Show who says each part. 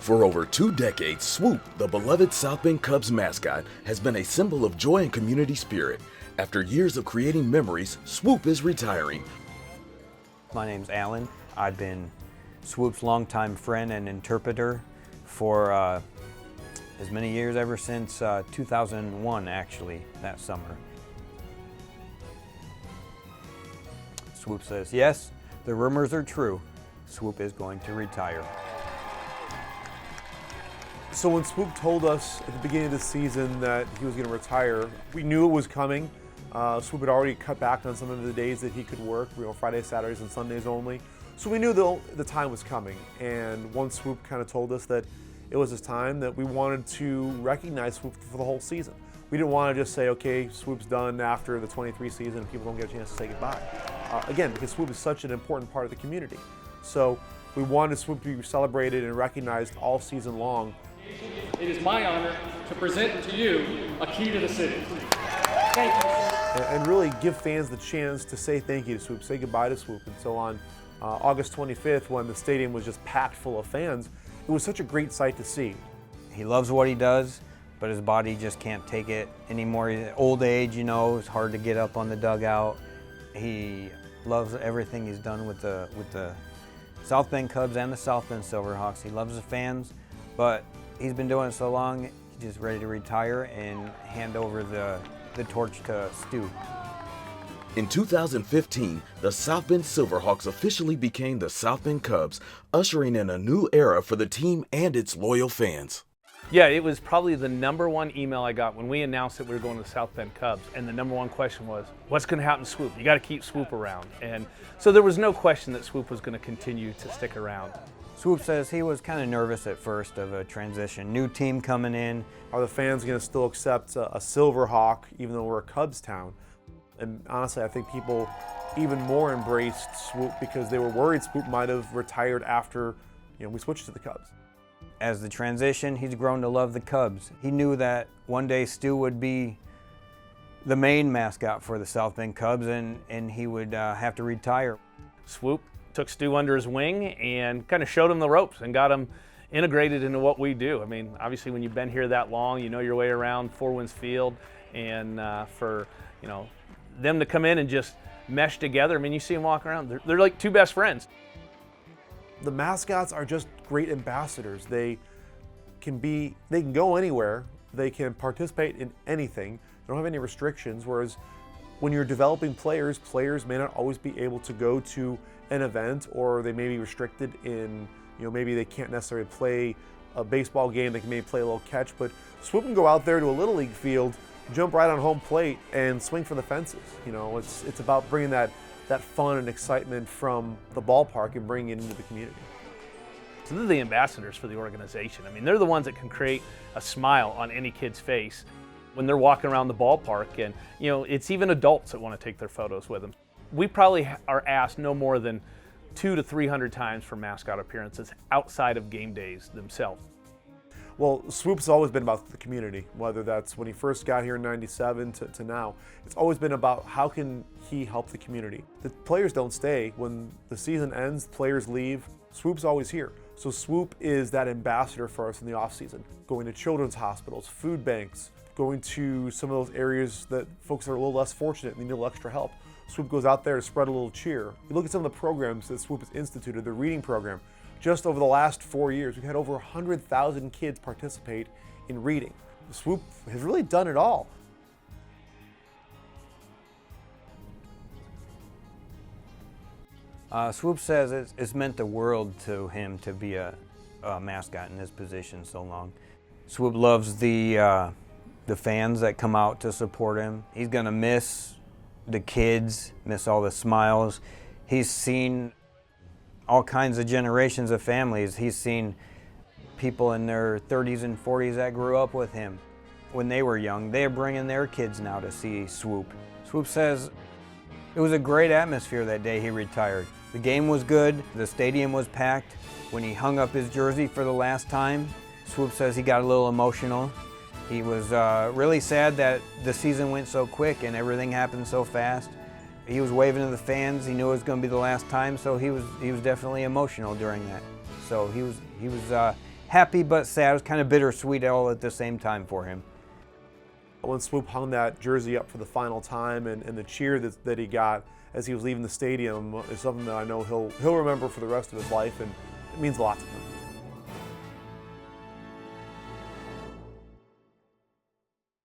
Speaker 1: For over 2 decades, Swoop, the beloved South Bend Cubs mascot, has been a symbol of joy and community spirit. After years of creating memories, Swoop is retiring.
Speaker 2: My name's Alan. I've been Swoop's longtime friend and interpreter for as many years, ever since 2001, actually, that summer. Swoop says, yes, the rumors are true. Swoop is going to retire.
Speaker 3: So when Swoop told us at the beginning of the season that he was going to retire, we knew it was coming. Swoop had already cut back on some of the days that he could work, Fridays, Saturdays, and Sundays only. So we knew the time was coming. And once Swoop kind of told us that it was his time, that we wanted to recognize Swoop for the whole season. We didn't want to just say, okay, Swoop's done after the 23 season and people don't get a chance to say goodbye. Again, because Swoop is such an important part of the community. So we wanted Swoop to be celebrated and recognized all season long.
Speaker 4: It is my honor to present to you a key to the city. Thank you.
Speaker 3: And really give fans the chance to say thank you to Swoop, say goodbye to Swoop. And so on August 25th, when the stadium was just packed full of fans, it was such a great sight to see.
Speaker 2: He loves what he does, but his body just can't take it anymore. Old age, it's hard to get up on the dugout. He loves everything he's done with the South Bend Cubs and the South Bend Silverhawks. He loves the fans, but he's been doing it so long, he's just ready to retire and hand over the torch to Stu.
Speaker 1: In 2015, the South Bend Silverhawks officially became the South Bend Cubs, ushering in a new era for the team and its loyal fans.
Speaker 5: Yeah, it was probably the #1 email I got when we announced that we were going to the South Bend Cubs, and the #1 question was, what's going to happen to Swoop? You got to keep Swoop around. And so there was no question that Swoop was going to continue to stick around.
Speaker 2: Swoop says he was kind of nervous at first of a transition. New team coming in.
Speaker 3: Are the fans going to still accept a Silverhawk even though we're a Cubs town? And honestly, I think people even more embraced Swoop because they were worried Swoop might have retired after we switched to the Cubs.
Speaker 2: As the transition, he's grown to love the Cubs. He knew that one day Stu would be the main mascot for the South Bend Cubs and he would have to retire.
Speaker 5: Swoop took Stu under his wing and kind of showed him the ropes and got him integrated into what we do. I mean, obviously when you've been here that long, you know your way around Four Winds Field, and for them to come in and just mesh together, I mean, you see them walk around, they're like two best friends.
Speaker 3: The mascots are just great ambassadors. They can go anywhere, they can participate in anything, they don't have any restrictions, whereas when you're developing players may not always be able to go to an event, or they may be restricted in, maybe they can't necessarily play a baseball game, they can maybe play a little catch, but Swoop can go out there to a Little League field, jump right on home plate, and swing for the fences. It's about bringing that fun and excitement from the ballpark and bringing it into the community.
Speaker 5: So they're the ambassadors for the organization. I mean, they're the ones that can create a smile on any kid's face when they're walking around the ballpark, and it's even adults that want to take their photos with them. We probably are asked no more than 200 to 300 times for mascot appearances outside of game days themselves.
Speaker 3: Well, Swoop's always been about the community, whether that's when he first got here in '97 to now. It's always been about how can he help the community. The players don't stay. When the season ends, players leave. Swoop's always here. So Swoop is that ambassador for us in the off season, going to children's hospitals, food banks, going to some of those areas that folks are a little less fortunate and need a little extra help. Swoop goes out there to spread a little cheer. You look at some of the programs that Swoop has instituted, the reading program. Just over the last 4 years, we've had over 100,000 kids participate in reading. Swoop has really done it all.
Speaker 2: Swoop says it's meant the world to him to be a mascot in this position so long. Swoop loves the fans that come out to support him. He's gonna miss the kids, miss all the smiles. He's seen all kinds of generations of families. He's seen people in their 30s and 40s that grew up with him when they were young. They're bringing their kids now to see Swoop. Swoop says it was a great atmosphere that day he retired. The game was good, the stadium was packed. When he hung up his jersey for the last time, Swoop says he got a little emotional. He was really sad that the season went so quick and everything happened so fast. He was waving to the fans. He knew it was going to be the last time, so he was definitely emotional during that. So he was happy but sad. It was kind of bittersweet all at the same time for him.
Speaker 3: When Swoop hung that jersey up for the final time and the cheer that he got as he was leaving the stadium is something that I know he'll remember for the rest of his life, and it means a lot to him.